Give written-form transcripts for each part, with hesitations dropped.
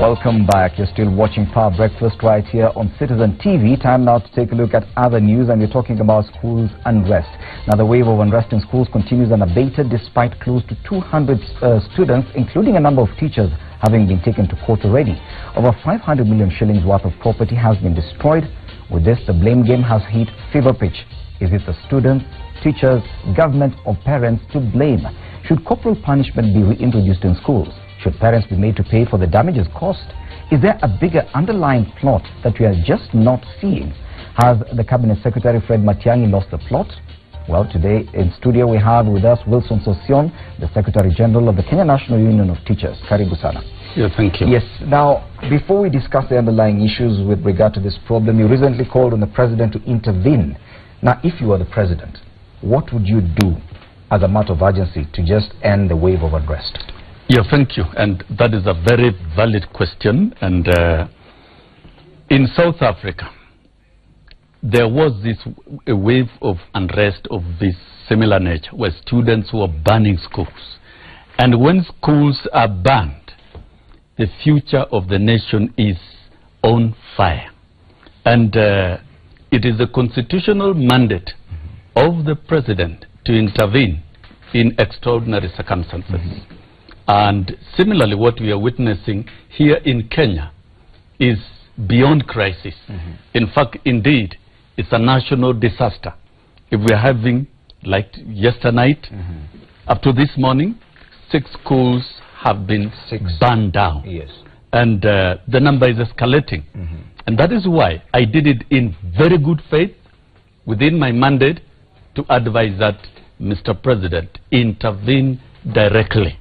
Welcome back. You're still watching Power Breakfast right here on Citizen TV. Time now to take a look at other news, and we're talking about schools unrest. Now, the wave of unrest in schools continues unabated despite close to 200 students, including a number of teachers, having been taken to court already. Over 500 million shillings worth of property has been destroyed. With this, the blame game has hit fever pitch. Is it the students, teachers, government, or parents to blame? Should corporal punishment be reintroduced in schools? Should parents be made to pay for the damages caused? Is there a bigger underlying plot that we are just not seeing? Has the Cabinet Secretary Fred Matiang'i lost the plot? Well, today in studio we have with us Wilson Sossion, the Secretary General of the Kenya National Union of Teachers. Karibu sana. Yeah, thank you. Yes. Now, before we discuss the underlying issues with regard to this problem, you recently called on the President to intervene. Now, if you were the President, what would you do as a matter of urgency to just end the wave of unrest? Yeah, thank you. And that is a very valid question. And in South Africa, there was a wave of unrest of this similar nature, where students were burning schools. And when schools are burned, the future of the nation is on fire. And it is a constitutional mandate of the President to intervene in extraordinary circumstances. And similarly, what we are witnessing here in Kenya is beyond crisis. In fact, indeed, it's a national disaster. If we are having, like yesterday night, up to this morning, 6 schools have been burned down. Yes. And the number is escalating. And that is why I did it in very good faith, within my mandate, to advise that Mr. President intervene directly.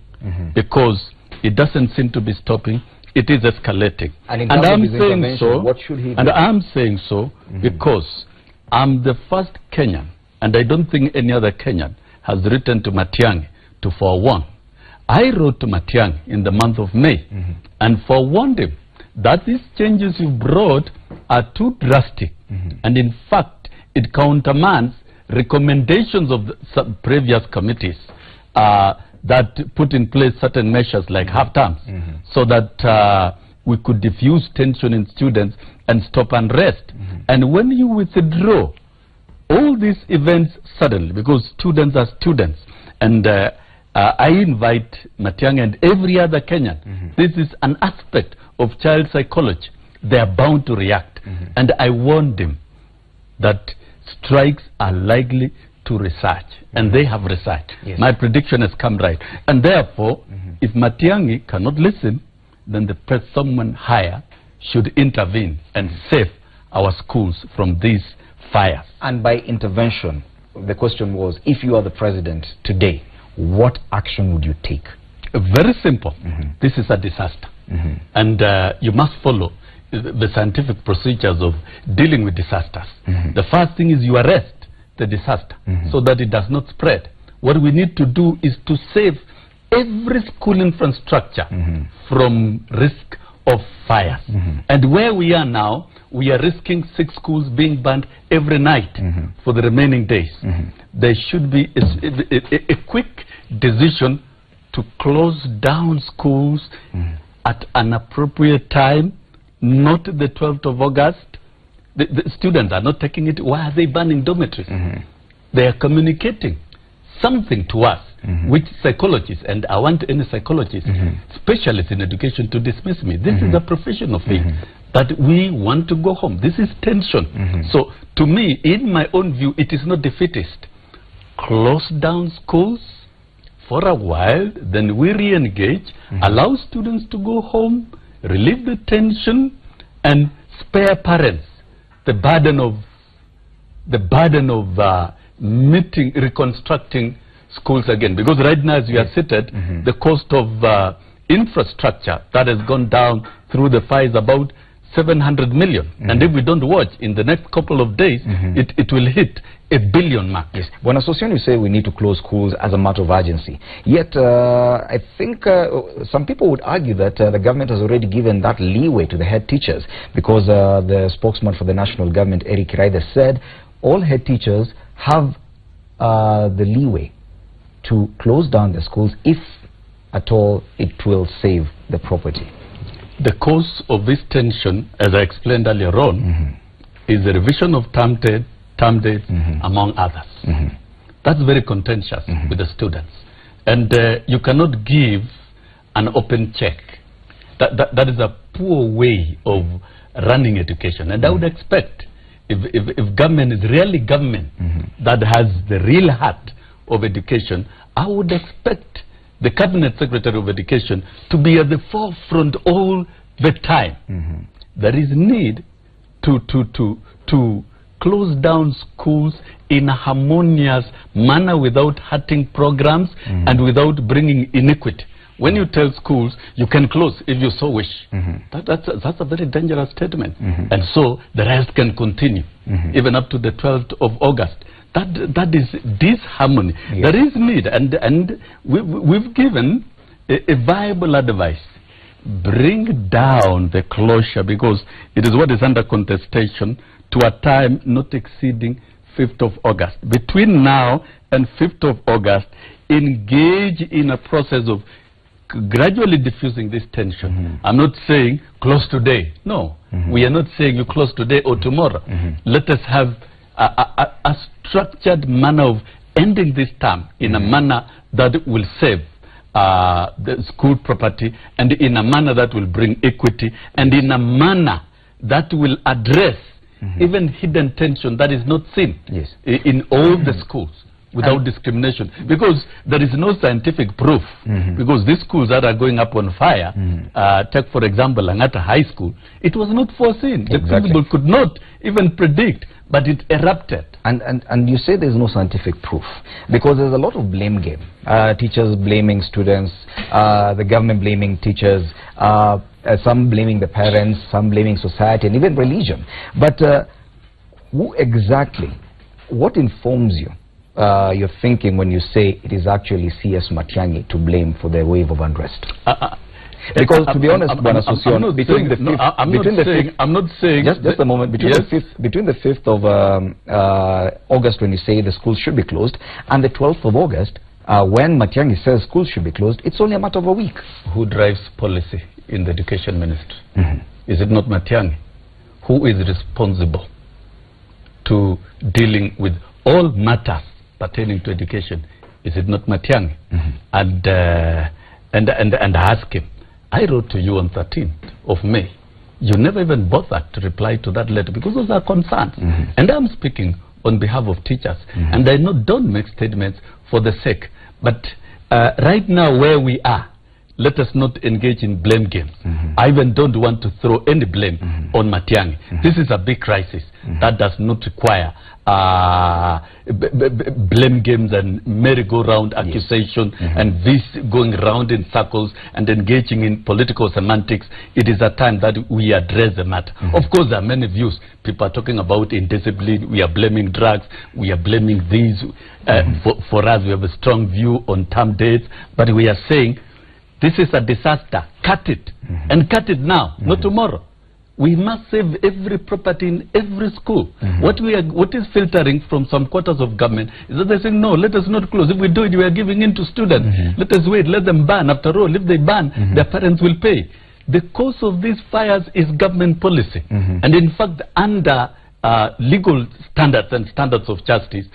Because it doesn't seem to be stopping, it is escalating. And I'm saying so, what should he do? And I'm saying so because I'm the first Kenyan, and I don't think any other Kenyan has written to Matiang'i to forewarn. I wrote to Matiang'i in the month of May and forewarned him that these changes you brought are too drastic. And in fact, it countermands recommendations of the previous committees that put in place certain measures like half-terms, so that we could diffuse tension in students and stop unrest. And when you withdraw all these events suddenly, because students are students, and I invite Matiang'i and every other Kenyan, this is an aspect of child psychology. They are bound to react. And I warned them that strikes are likely to research, and they have researched. Yes. My prediction has come right. And therefore, if Matiang'i cannot listen, then someone higher should intervene and save our schools from these fires. And by intervention, the question was, if you are the President today, what action would you take? Very simple. This is a disaster. And you must follow the scientific procedures of dealing with disasters. The first thing is you arrest the disaster so that it does not spread. What we need to do is to save every school infrastructure from risk of fires. And where we are now, we are risking 6 schools being burned every night for the remaining days. There should be a quick decision to close down schools at an appropriate time, not the 12th of August. The students are not taking it. Why are they burning dormitories? They are communicating something to us, which psychologists, and I want any psychologist, specialists in education, to dismiss me. This is a professional thing, that we want to go home. This is tension. So, to me, in my own view, it is not defeatist. Close down schools for a while, then we re-engage, allow students to go home, relieve the tension, and spare parents the burden of reconstructing schools again. Because right now, as we are seated, the cost of infrastructure that has gone down through the fire is about 700 million. And if we don't watch, in the next couple of days, it will hit $1 billion mark. Yes. When Association, you say we need to close schools as a matter of urgency. Yet, I think some people would argue that the government has already given that leeway to the head teachers, because the spokesman for the national government, Eric Raide, said all head teachers have the leeway to close down the schools if at all it will save the property. The cause of this tension, as I explained earlier on, is the revision of term dates, among others. That's very contentious with the students. And you cannot give an open check. That is a poor way of running education. And I would expect, if government is really government that has the real heart of education, I would expect the Cabinet Secretary of Education to be at the forefront all the time. There is need to close down schools in a harmonious manner without hurting programs and without bringing inequity. When you tell schools you can close if you so wish, that's a very dangerous statement. And so the rest can continue even up to the 12th of August. That is disharmony. Yes. There is need, and we've given a viable advice. Bring down the closure, because it is what is under contestation, to a time not exceeding 5th of August. Between now and 5th of August, engage in a process of gradually diffusing this tension. I'm not saying close today. No, we are not saying you close today or tomorrow. Let us have a structured manner of ending this term in a manner that will save the school property, and in a manner that will bring equity, and in a manner that will address even hidden tension that is not seen in all the schools without discrimination, because there is no scientific proof, because these schools that are going up on fire, take for example Langata High School, it was not foreseen. The principal could not even predict, but it erupted. And you say there's no scientific proof, because there's a lot of blame game. Teachers blaming students, the government blaming teachers, some blaming the parents, some blaming society, and even religion. But who exactly, what informs you, your thinking when you say it is actually C.S. Matiang'i to blame for the wave of unrest? Because to be honest, I'm not saying just a moment, between the 5th of August, when you say the schools should be closed, and the 12th of August, when Matiang'i says schools should be closed, it's only a matter of a week. Who drives policy in the education ministry? Is it not Matiang'i? Who is responsible to dealing with all matters pertaining to education? Is it not Matiang'i? And ask him. I wrote to you on 13th of May. You never even bothered to reply to that letter, because those are concerns. And I'm speaking on behalf of teachers. And I don't make statements for the sake. But right now where we are, let us not engage in blame games. I even don't want to throw any blame on Matiang'i. This is a big crisis that does not require blame games and merry-go-round accusation and this going round in circles and engaging in political semantics. It is a time that we address the matter. Of course, there are many views. People are talking about indiscipline. We are blaming drugs. We are blaming these. For us, we have a strong view on term dates. But we are saying, this is a disaster. Cut it. And cut it now, not tomorrow. We must save every property in every school. What is filtering from some quarters of government is that they're saying, no, let us not close. If we do it, we are giving in to students. Let us wait, let them ban. After all, if they ban, their parents will pay. The cause of these fires is government policy. And in fact, under legal standards and standards of justice,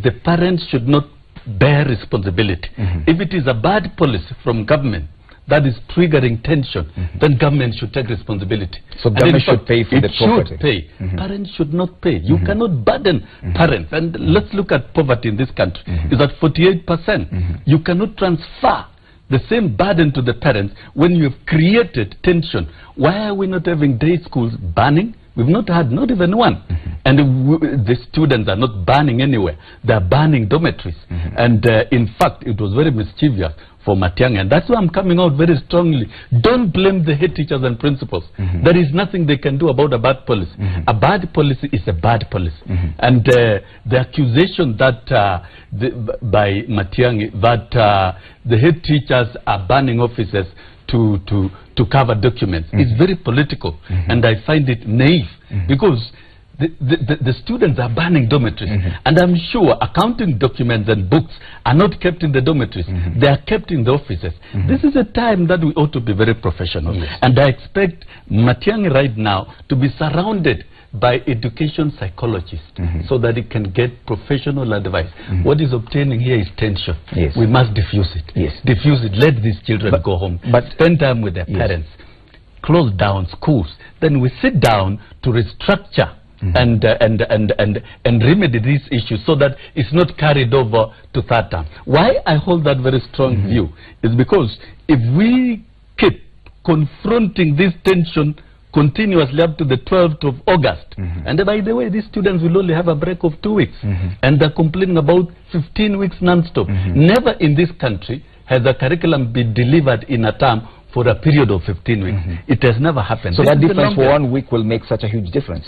the parents should not bear responsibility. If it is a bad policy from government that is triggering tension, then government should take responsibility. So government should pay for the property. It should pay. Parents should not pay. You cannot burden parents. And let's look at poverty in this country. It's at 48%. You cannot transfer the same burden to the parents when you have created tension. Why are we not having day schools banning? We've not had, not even one. And the students are not banning anywhere. They're banning dormitories. And in fact, it was very mischievous for Matiang'i. And that's why I'm coming out very strongly. Don't blame the head teachers and principals. There is nothing they can do about a bad policy. A bad policy is a bad policy. And the accusation that by Matiang'i that the head teachers are banning officers to cover documents is very political, and I find it naive, because the students are burning dormitories. And I'm sure accounting documents and books are not kept in the dormitories. They are kept in the offices. This is a time that we ought to be very professional. And I expect Matiang'i right now to be surrounded by education psychologists so that it can get professional advice. What is obtaining here is tension. We must diffuse it. Diffuse it. Let these children go home. But spend time with their parents. Close down schools. Then we sit down to restructure and remedy these issues so that it's not carried over to third term. Why I hold that very strong view is because if we keep confronting this tension continuously up to the 12th of August. And by the way, these students will only have a break of 2 weeks. And they're complaining about 15 weeks non-stop. Never in this country has a curriculum been delivered in a term for a period of 15 weeks. It has never happened. So that difference for 1 week will make such a huge difference?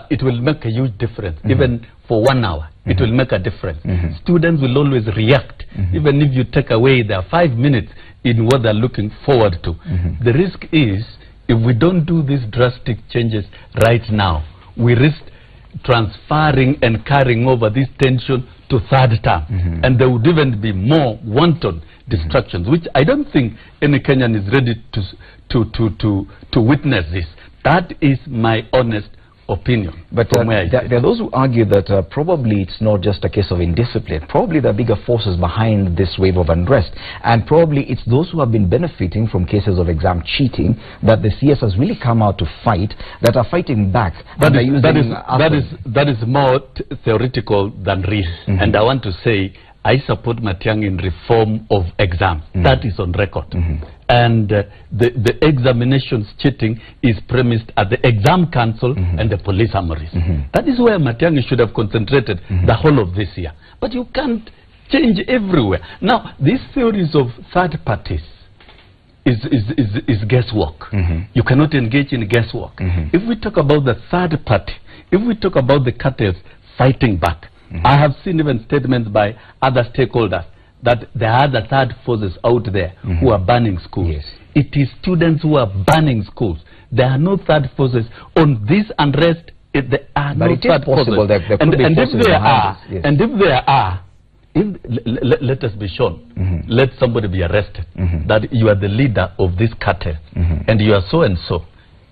It will make a huge difference. Even for 1 hour, it will make a difference. Students will always react, even if you take away their 5 minutes in what they're looking forward to. The risk is, if we don't do these drastic changes right now, we risk transferring and carrying over this tension to third term. And there would even be more wanton distractions, which I don't think any Kenyan is ready to witness this. That is my honest opinion. But there are those who argue that probably it's not just a case of indiscipline. Probably there are bigger forces behind this wave of unrest, and probably it's those who have been benefiting from cases of exam cheating that the CS has really come out to fight, that are fighting back. That is more theoretical than real. And I want to say, I support Matiang'i in reform of exams. That is on record. And the examinations cheating is premised at the exam council and the police armories. That is where Matiang'i should have concentrated the whole of this year. But you can't change everywhere. Now, these theories of third parties is guesswork. You cannot engage in guesswork. If we talk about the third party, if we talk about the cartels fighting back, I have seen even statements by other stakeholders that there are other third forces out there who are banning schools. It is students who are banning schools. There are no third forces on this unrest. There are no third forces. And if there are, let us be shown, let somebody be arrested, that you are the leader of this cartel, and you are so and so,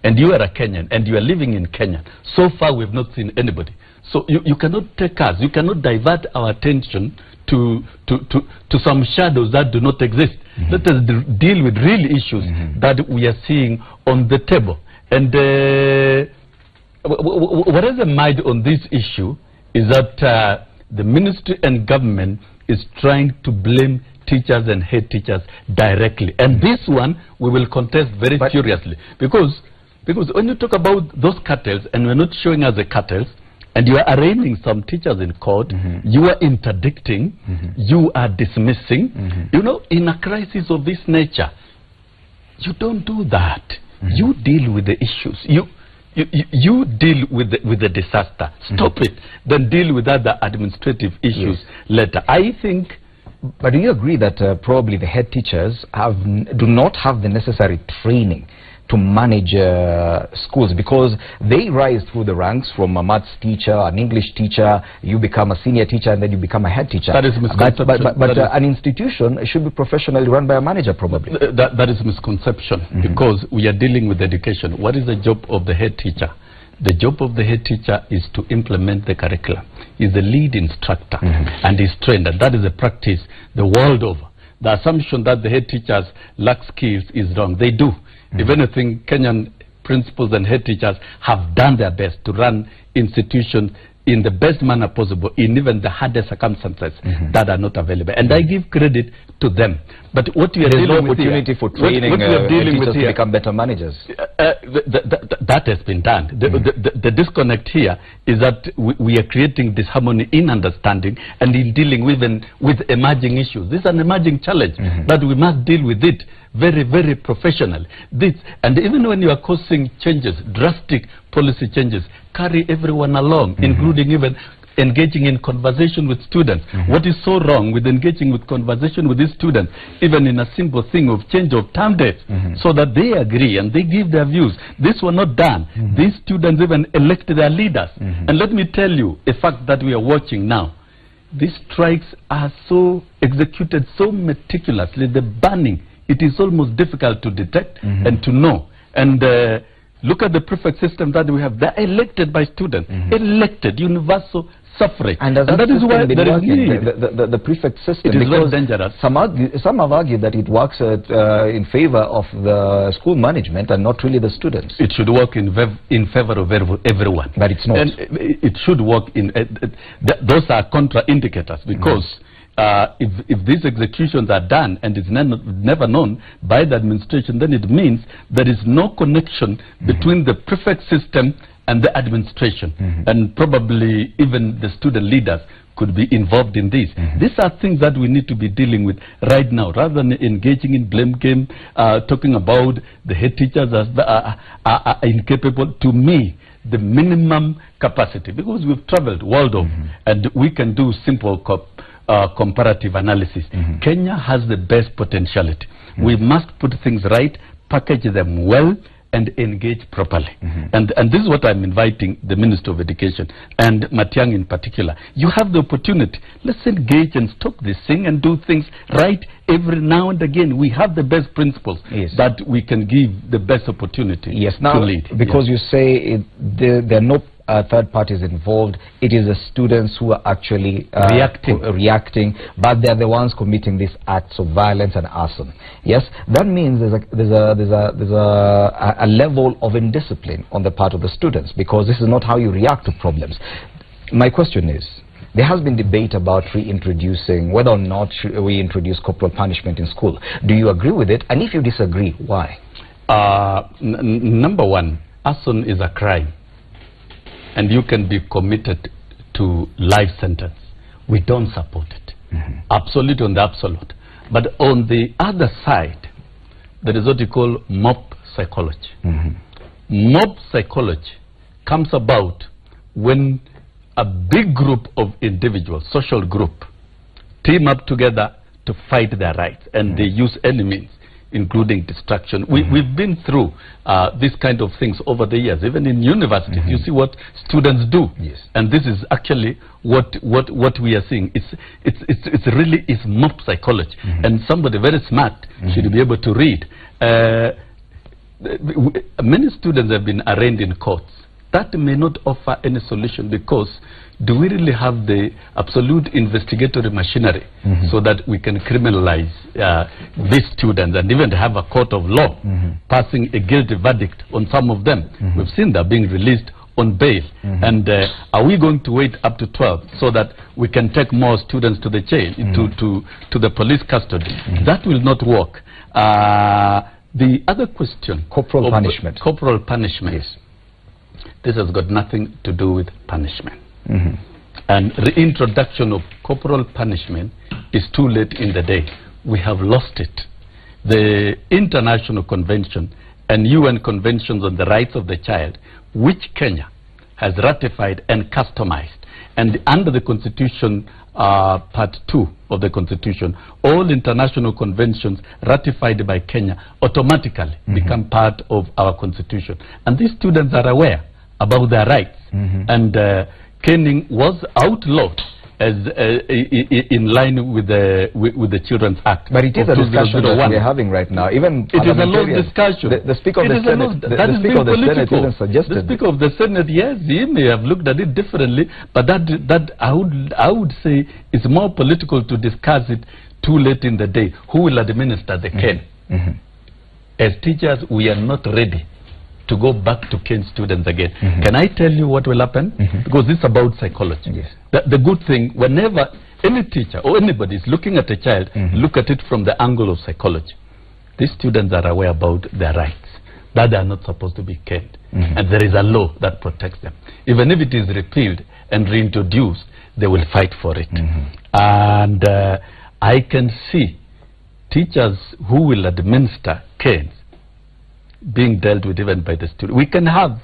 and you are a Kenyan, and you are living in Kenya. So far, we have not seen anybody. So you cannot take us, you cannot divert our attention to some shadows that do not exist. Let us deal with real issues that we are seeing on the table. And what is the mind on this issue is that the ministry and government is trying to blame teachers and head teachers directly. And this one we will contest very furiously. Because when you talk about those cartels, and we're not showing us the cartels, and you are arraigning some teachers in court, you are interdicting, you are dismissing. You know, in a crisis of this nature, you don't do that. You deal with the issues. You deal with the disaster. Stop it. Then deal with other administrative issues later. I think. But do you agree that probably the head teachers do not have the necessary training to manage schools, because they rise through the ranks from a maths teacher, an English teacher, you become a senior teacher, and then you become a head teacher. That is misconception. But an institution should be professionally run by a manager, probably. That is misconception, because we are dealing with education. What is the job of the head teacher? The job of the head teacher is to implement the curriculum. He's the lead instructor, and he's trained, and that is a practice the world over. The assumption that the head teachers lack skills is wrong. They do. If anything, Kenyan principals and head teachers have done their best to run institutions in the best manner possible in even the hardest circumstances that are not available. And I give credit to them. But what we are dealing with here, opportunity for training teachers to become better managers. That has been done. The disconnect here is that we are creating disharmony in understanding and in dealing with emerging issues. This is an emerging challenge that we must deal with it very, very professionally. And even when you are causing changes, drastic policy changes, carry everyone along, including even engaging in conversation with students. What is so wrong with engaging with conversation with these students, even in a simple thing of change of term dates, so that they agree and they give their views? This was not done. These students even elected their leaders. And let me tell you a fact that we are watching now. These strikes are so executed so meticulously. The burning, it is almost difficult to detect and to know. And look at the prefect system that we have. They're elected by students. Elected, universal suffrage. And that is why there is need. The prefect system. It is very dangerous. Some have argued that it works in favor of the school management and not really the students. It should work in favor of everyone. But it's not. And it should work in... those are contraindicators, because if these executions are done and it's never known by the administration, then it means there is no connection between the prefect system and the administration, and probably even the student leaders could be involved in this. These are things that we need to be dealing with right now, rather than engaging in blame game, talking about the head teachers as are incapable. To me, the minimum capacity, because we've traveled world over, and we can do simple comparative analysis. Kenya has the best potentiality. We must put things right, package them well, and engage properly. And this is what I'm inviting the Minister of Education and Matiang'i in particular. You have the opportunity. Let's engage and stop this thing and do things right every now and again. We have the best principles that we can give the best opportunity to lead. Because you say there are no third parties involved, it is the students who are actually reacting, but they're the ones committing these acts of violence and arson. Yes, that means there's a level of indiscipline on the part of the students, because this is not how you react to problems. My question is, there has been debate about reintroducing whether or not we introduce corporal punishment in school. Do you agree with it? And if you disagree, why? Number one, arson is a crime, and you can be committed to life sentence. We don't support it. Absolute on the absolute. But on the other side, there is what you call mob psychology. Mob psychology comes about when a big group of individuals, social group, team up together to fight their rights, and they use any means, including destruction. We've been through these kind of things over the years, even in universities. You see what students do, and this is actually what we are seeing. It's really mob psychology, and somebody very smart should be able to read. Many students have been arraigned in courts. That may not offer any solution, because do we really have the absolute investigatory machinery so that we can criminalize these students and even have a court of law passing a guilty verdict on some of them? We've seen that being released on bail. And are we going to wait up to 12 so that we can take more students to the jail, to the police custody? That will not work. The other question, corporal punishment. Corporal punishment. Yes. This has got nothing to do with punishment. And reintroduction of corporal punishment is too late in the day. We have lost it. The International Convention and UN Conventions on the Rights of the Child, which Kenya has ratified and customized, and under the Constitution, Part 2 of the Constitution, all international conventions ratified by Kenya automatically become part of our Constitution. And these students are aware about their rights. And caning was outlawed as in line with the Children's Act. But it is a discussion that we're having right now. Even it is a long discussion. The Speaker of the Senate, the Speaker of the Senate even suggested. The Speaker of the Senate, yes, he may have looked at it differently, but that I would say is more political to discuss it too late in the day. Who will administer the cane? As teachers, we are not ready to go back to cane students again. Can I tell you what will happen? Because it's about psychology. The good thing, whenever any teacher or anybody is looking at a child, look at it from the angle of psychology. These students are aware about their rights, that they are not supposed to be caned. And there is a law that protects them. Even if it is repealed and reintroduced, they will fight for it. And I can see teachers who will administer canes being dealt with even by the student. We can have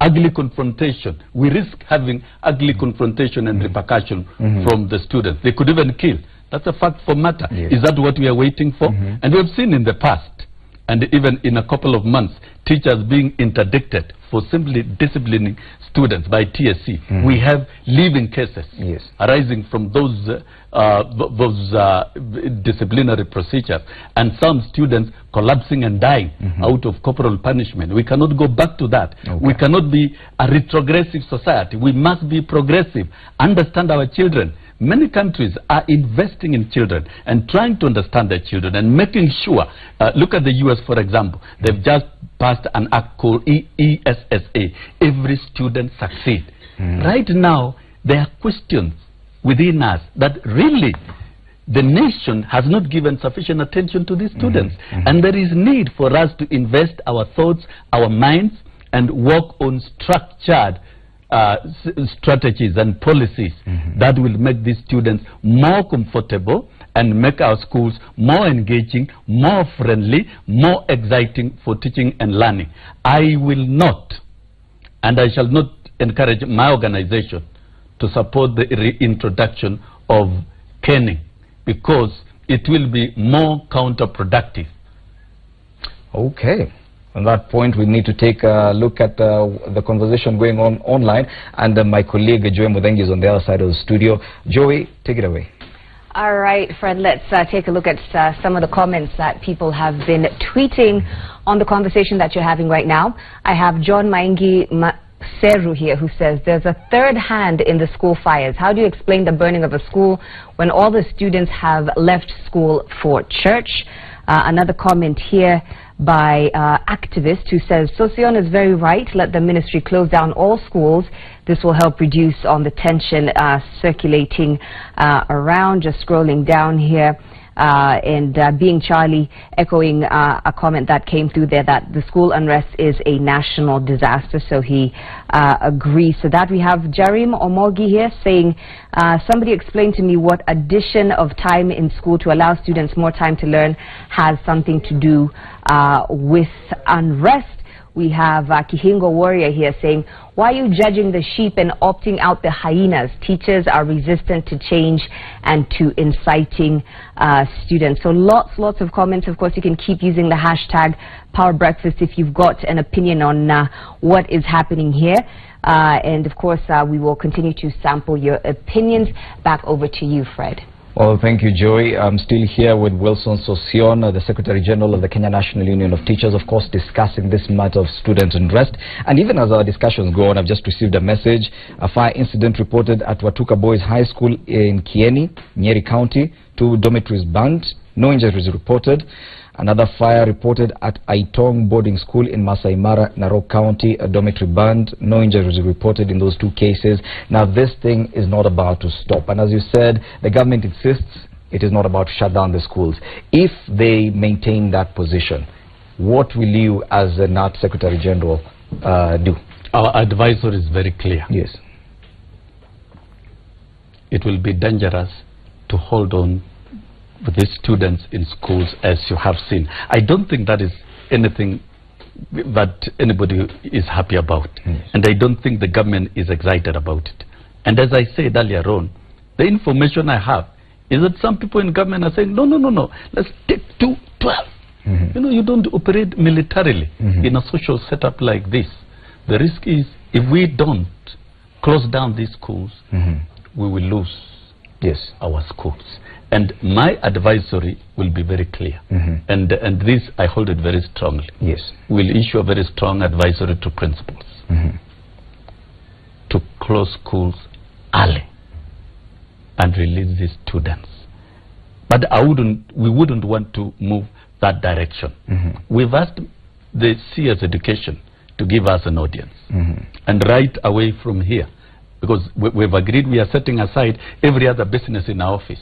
ugly confrontation. We risk having ugly confrontation and repercussion from the students. They could even kill. That's a fact for matter. Yes. Is that what we are waiting for? And we have seen in the past, and even in a couple of months, teachers being interdicted for simply disciplining students by TSC. We have living cases arising from those disciplinary procedures, and some students collapsing and dying out of corporal punishment. We cannot go back to that. We cannot be a retrogressive society. We must be progressive, understand our children. Many countries are investing in children and trying to understand their children and making sure, look at the US for example, they've just passed an act called ESSA, every student succeed. Right now, there are questions within us that really the nation has not given sufficient attention to these students. And there is need for us to invest our thoughts, our minds, and work on structured strategies and policies that will make these students more comfortable and make our schools more engaging, more friendly, more exciting for teaching and learning. I will not, and I shall not encourage my organization to support the reintroduction of caning, because it will be more counterproductive. Okay. On that point, we need to take a look at the conversation going on online, and my colleague Joey Mudengi is on the other side of the studio. Joey, take it away. All right, Fred, let's take a look at some of the comments that people have been tweeting on the conversation that you're having right now. I have John Maingi Seru here, who says there's a third hand in the school fires. How do you explain the burning of a school when all the students have left school for church? Another comment here by activist who says Sosion is very right. Let the ministry close down all schools. This will help reduce on the tension circulating around. Just scrolling down here. And being Charlie, echoing a comment that came through there that the school unrest is a national disaster, so he agrees. So that we have Jarim Omogi here saying, somebody explain to me what addition of time in school to allow students more time to learn has something to do with unrest. We have Kihingo Warrior here saying, why are you judging the sheep and opting out the hyenas? Teachers are resistant to change and to inciting students. So lots of comments. Of course, you can keep using the hashtag Power Breakfast if you've got an opinion on what is happening here. And of course, we will continue to sample your opinions. Back over to you, Fred. Well, thank you, Joey. I'm still here with Wilson Sosion, the Secretary General of the Kenya National Union of Teachers, of course, discussing this matter of student unrest. And even as our discussions go on, I've just received a message. A fire incident reported at Watuka Boys High School in Kieni, Nyeri County. 2 dormitories burned. No injuries reported. Another fire reported at Aitong Boarding School in Masai Mara, Narok County. A dormitory burned. No injuries reported in those 2 cases. Now, this thing is not about to stop. And as you said, the government insists it is not about to shut down the schools. If they maintain that position, what will you, as the NAT Secretary General, do? Our advisory is very clear. Yes. It will be dangerous to hold on with these students in schools, as you have seen. I don't think that is anything that anybody is happy about. And I don't think the government is excited about it. And as I said earlier on, the information I have is that some people in government are saying, no, let's take 12. You know, you don't operate militarily in a social setup like this. The risk is, if we don't close down these schools, we will lose our schools. And my advisory will be very clear. And this, I hold it very strongly. Yes. We'll issue a very strong advisory to principals to close schools early and release these students. But we wouldn't want to move that direction. We've asked the CS Education to give us an audience. And right away from here, because we've agreed we are setting aside every other business in our office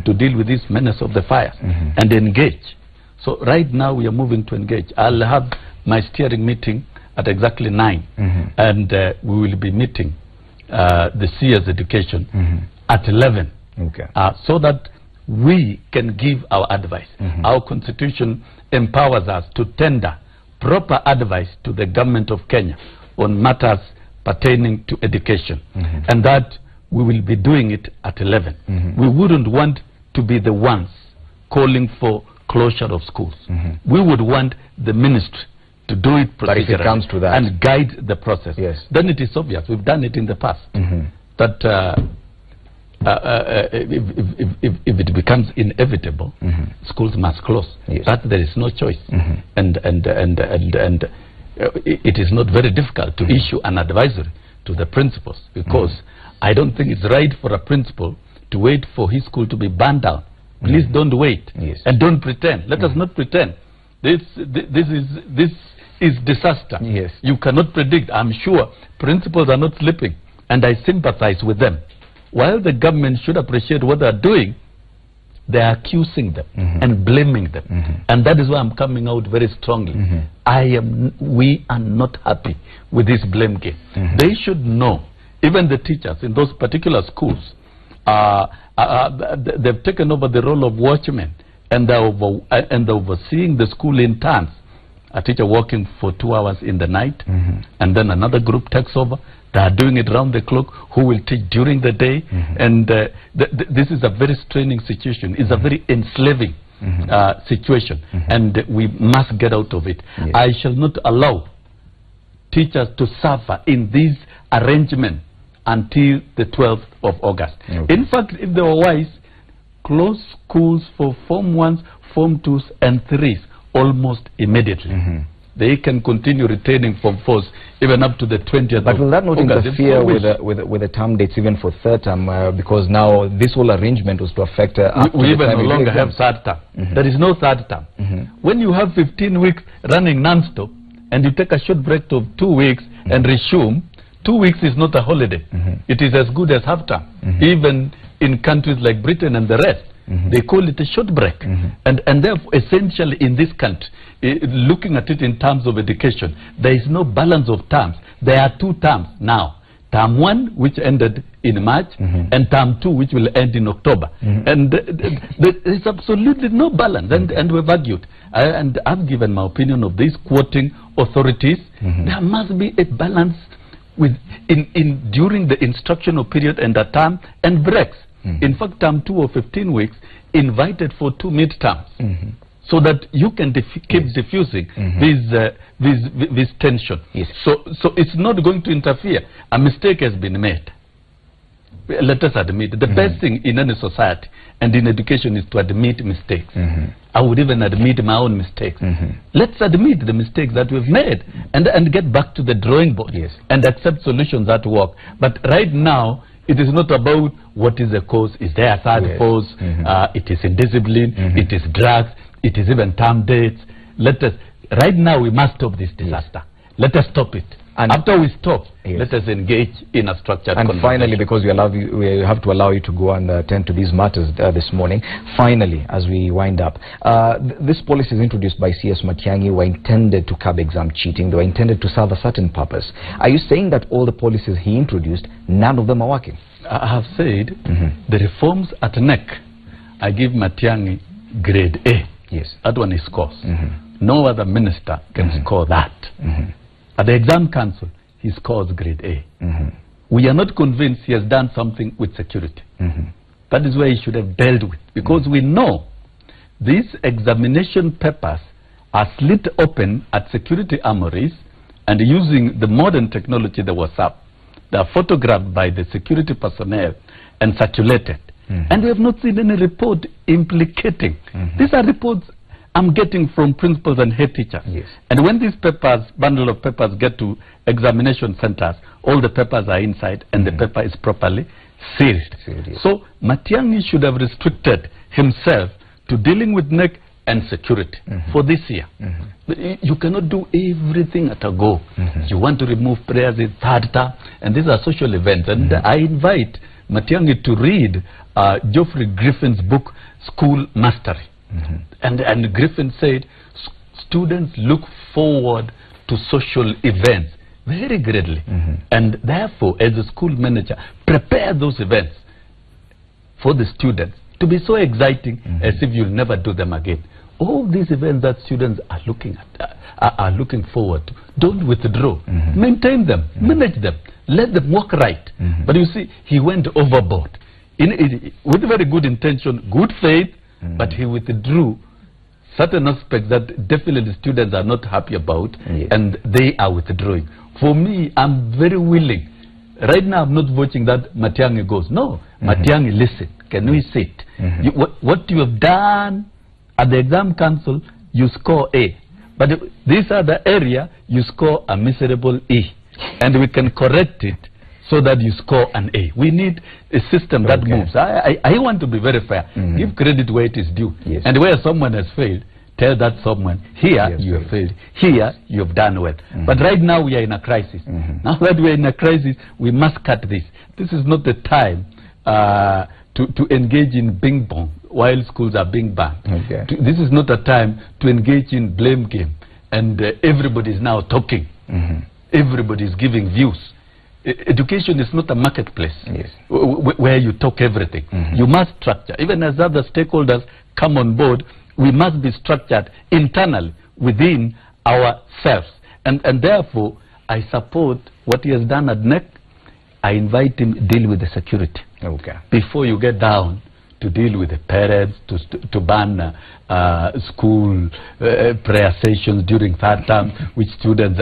to deal with this menace of the fires and engage. So right now we are moving to engage. I'll have my steering meeting at exactly 9 and we will be meeting the CS Education at 11 so that we can give our advice. Our constitution empowers us to tender proper advice to the government of Kenya on matters pertaining to education, and that we will be doing it at 11. We wouldn't want to be the ones calling for closure of schools. We would want the ministry to do it procedurally, but if it comes to that, and guide the process. Yes. Then it is obvious. We've done it in the past. That if it becomes inevitable, schools must close. Yes. That there is no choice. And it is not very difficult to issue an advisory to the principals, because I don't think it's right for a principal to wait for his school to be burned down. Please don't wait. Yes. And don't pretend. Let us not pretend. This is disaster. Yes. You cannot predict. I'm sure principals are not sleeping, and I sympathize with them. While the government should appreciate what they are doing, they are accusing them and blaming them. And that is why I'm coming out very strongly. We are not happy with this blame game. They should know, even the teachers in those particular schools, they've taken over the role of watchmen, and they're overseeing the school in turns. A teacher working for 2 hours in the night, and then another group takes over. They are doing it round the clock, who will teach during the day. And this is a very straining situation. It's a very enslaving situation, and we must get out of it. Yes. I shall not allow teachers to suffer in this arrangement until the 12th of August. In fact, if they were wise, close schools for Form 1s, Form 2s and 3s almost immediately. They can continue retaining Form 4s even up to the 20th But will that not interfere with the term dates even for third term, because now this whole arrangement was to affect we even no longer have third term. There is no third term. When you have 15 weeks running non-stop and you take a short break of 2 weeks and resume, 2 weeks is not a holiday. It is as good as half term. Even in countries like Britain and the rest, they call it a short break. And therefore, essentially in this country, looking at it in terms of education, there is no balance of terms. There are 2 terms now. Term 1, which ended in March, and term 2, which will end in October. And there is absolutely no balance, and we've argued. And I've given my opinion of this, quoting authorities. There must be a balance during the instructional period and the term, and breaks. In fact, term 2 or 15 weeks invited for 2 midterms, so that you can keep diffusing this tension. So it's not going to interfere. A mistake has been made. Let us admit it. The best thing in any society and in education is to admit mistakes. I would even admit my own mistakes. Let's admit the mistakes that we've made and get back to the drawing board and accept solutions that work. But right now, it is not about what is the cause. Is there a third cause? It is indiscipline. It is drugs. It is even term dates. Right now we must stop this disaster. Let us stop it. And after we stop, let us engage in a structured conversation. And finally, because we have to allow you to go and attend to these matters this morning, finally, as we wind up, these policies introduced by C.S. Matiang'i were intended to curb exam cheating. They were intended to serve a certain purpose. Are you saying that all the policies he introduced, none of them are working? I have said the reforms at NEC, I give Matiang'i grade A. That one is scores. No other minister can score that. At the exam council, he scores grade A. We are not convinced he has done something with security. That is where he should have dealt with, because we know these examination papers are slit open at security armories, and using the modern technology, the WhatsApp, they are photographed by the security personnel and circulated. And we have not seen any report implicating. These are reports I'm getting from principals and head teachers. And when these papers, bundle of papers, get to examination centers, all the papers are inside and the paper is properly sealed. So Matiang'i should have restricted himself to dealing with NEC and security for this year. You cannot do everything at a go. You want to remove prayers in third term, and these are social events. And I invite Matiang'i to read Geoffrey Griffin's book, School Mastery. And Griffin said, students look forward to social events very greatly. And therefore, as a school manager, prepare those events for the students to be so exciting as if you'll never do them again. all these events that students are looking at, are looking forward to, don't withdraw. Maintain them, manage them, let them work right. But you see, he went overboard. With very good intention, good faith, but he withdrew certain aspects that definitely students are not happy about, and they are withdrawing. For me, I'm very willing. Right now, I'm not watching that Matiang'i goes. No, Matiang'i, listen, can we sit? What you have done at the exam council, you score A. But this other area, you score a miserable E. And we can correct it so that you score an A. We need a system that moves. I want to be very fair. Give credit where it is due. And where someone has failed, tell that someone, here you have failed, here you have done well. But right now we are in a crisis. Now that we are in a crisis, we must cut this. This is not the time to engage in bing bong while schools are being banned. This is not a time to engage in blame game. And everybody is now talking. Everybody is giving views. Education is not a marketplace where you talk everything. You must structure. Even as other stakeholders come on board, we must be structured internally within ourselves. And therefore, I support what he has done at NEC. I invite him to deal with the security. Before you get down to deal with the parents, to ban school prayer sessions during third term, which students...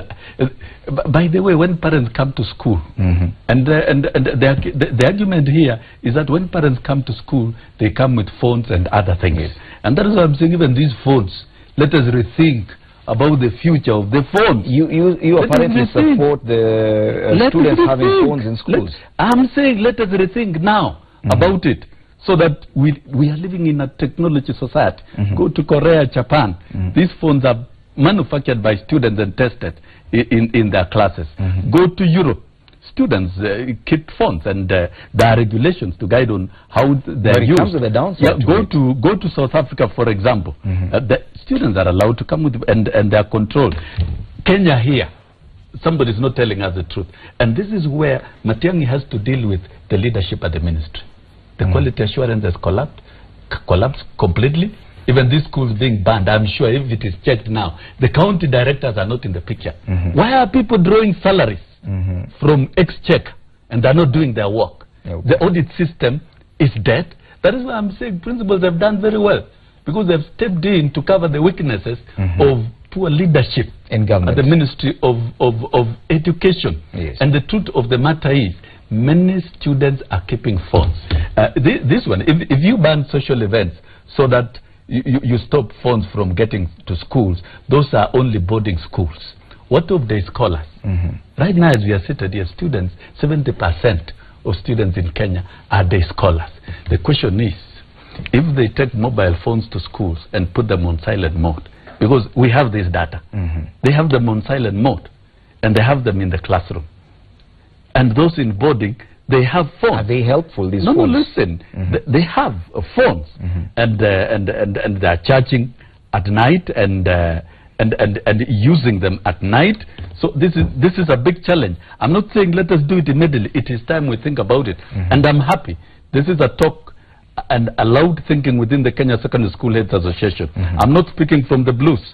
by the way, when parents come to school, and the argument here is that when parents come to school, they come with phones and other things. And that is why I'm saying even these phones, let us rethink about the future of the phones. You apparently support the students having phones in schools. I'm saying let us rethink now about it, so that we are living in a technology society. Go to Korea, Japan. These phones are manufactured by students and tested in their classes. Go to Europe. Students keep phones, and there are regulations to guide on how they're used. Comes with a downside go to South Africa, for example. The students are allowed to come with, and they are controlled. Kenya here, somebody is not telling us the truth. And this is where Matiang'i has to deal with the leadership at the ministry. The quality assurance has collapsed completely. Even these schools being banned, I'm sure if it is checked now, the county directors are not in the picture. Why are people drawing salaries from Exchequer and they're not doing their work? The audit system is dead. That is why I'm saying principals have done very well, because they've stepped in to cover the weaknesses of poor leadership in government at the Ministry of Education. And the truth of the matter is, many students are keeping phones. This one, if you ban social events so that you stop phones from getting to schools, those are only boarding schools. What of the scholars? Right now, as we are seated here, students, 70% of students in Kenya are day scholars. The question is, if they take mobile phones to schools and put them on silent mode, because we have this data, they have them on silent mode, and they have them in the classroom. And those in boarding, they have phones. Are they helpful, these phones? No, listen. They have phones, and they are charging at night and using them at night. So this is a big challenge. I'm not saying let us do it immediately. It is time we think about it. And I'm happy. This is a talk and a loud thinking within the Kenya Secondary School Heads Association. I'm not speaking from the blues.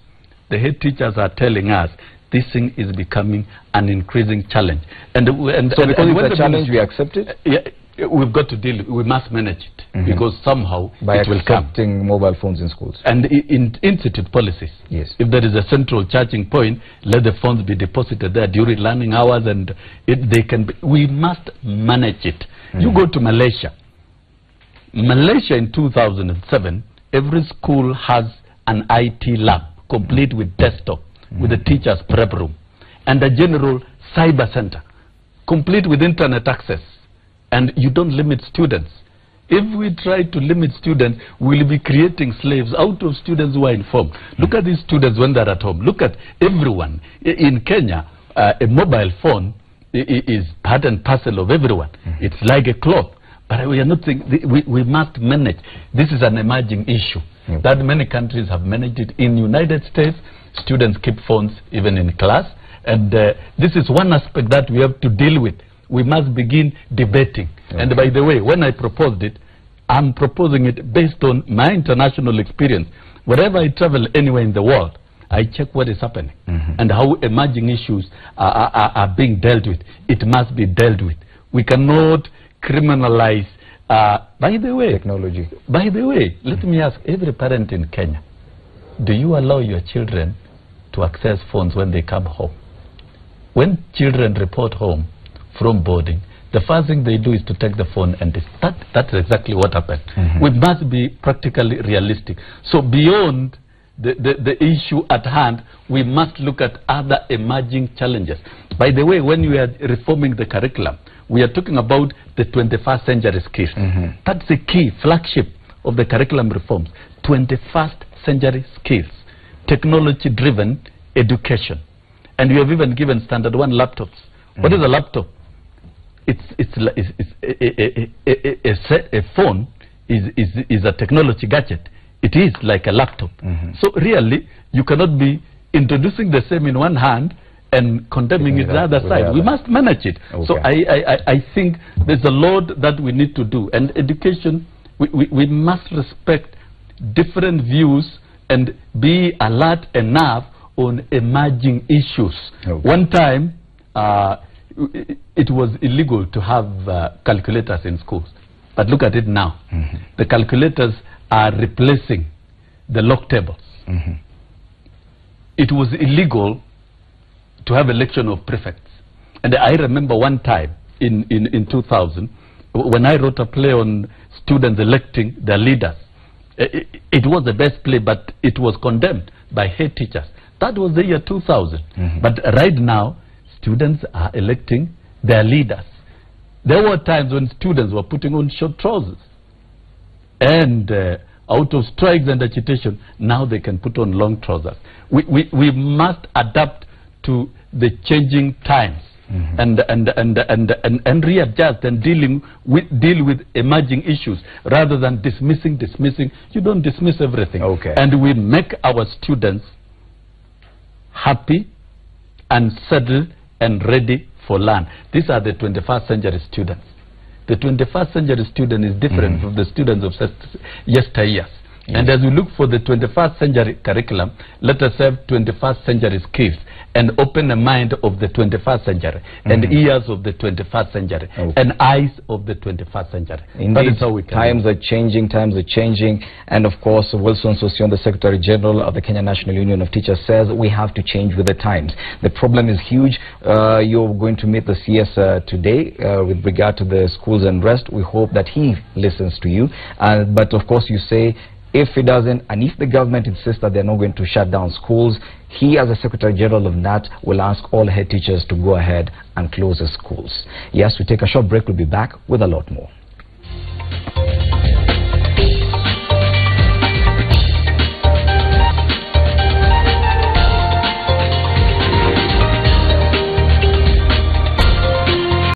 The head teachers are telling us this thing is becoming an increasing challenge. So because it's a challenge, we accept it? We've got to deal, we must manage it, because somehow it will come. By accepting mobile phones in schools. And in institute policies, if there is a central charging point, let the phones be deposited there during learning hours, and they can be, we must manage it. You go to Malaysia. Malaysia in 2007, every school has an IT lab, complete with desktop, with a teacher's prep room, and a general cyber center, complete with internet access. And you don't limit students. If we try to limit students, we'll be creating slaves out of students who are informed. Look at these students when they're at home. Look at everyone. In Kenya, a mobile phone is part and parcel of everyone. It's like a cloth. But we are not saying, we must manage. This is an emerging issue that many countries have managed it. In the United States, students keep phones even in class. And this is one aspect that we have to deal with. We must begin debating. And by the way, when I proposed it, I'm proposing it based on my international experience. Wherever I travel anywhere in the world, I check what is happening and how emerging issues are being dealt with. It must be dealt with. We cannot criminalize, by the way, technology. By the way, let me ask every parent in Kenya, do you allow your children to access phones when they come home? When children report home from boarding, the first thing they do is to take the phone, and that's exactly what happened. We must be practically realistic. So beyond the issue at hand, we must look at other emerging challenges. By the way, when we are reforming the curriculum, we are talking about the 21st century skills. That's the key flagship of the curriculum reforms. 21st century skills, technology-driven education. And we have even given standard 1 laptops. What is a laptop? A phone is a technology gadget. It is like a laptop. So really, you cannot be introducing the same in one hand and condemning it the other side. We must manage it. So I think there's a lot that we need to do. And education, we must respect different views and be alert enough on emerging issues. One time, it was illegal to have calculators in schools. But look at it now. The calculators are replacing the log tables. It was illegal to have election of prefects. And I remember one time in 2000, when I wrote a play on students electing their leaders. It was the best play, but it was condemned by head teachers. That was the year 2000. But right now, students are electing their leaders. There were times when students were putting on short trousers. And out of strikes and agitation, now they can put on long trousers. We must adapt to the changing times and readjust and deal with emerging issues rather than dismissing. You don't dismiss everything. And we make our students happy and settled and ready for learn. These are the 21st century students. The 21st century student is different from the students of yesteryears. And as we look for the 21st century curriculum, let us have 21st century skills and open the mind of the 21st century and ears of the 21st century and eyes of the 21st century. Indeed, that is how we can times are changing, and of course Wilson Sossion, the Secretary General of the Kenya National Union of Teachers, says we have to change with the times. The problem is huge. You're going to meet the CS today with regard to the schools unrest. We hope that he listens to you, but of course you say, if he doesn't, and if the government insists that they're not going to shut down schools, he as a Secretary General of NAT will ask all head teachers to go ahead and close the schools. Yes, we take a short break. We'll be back with a lot more.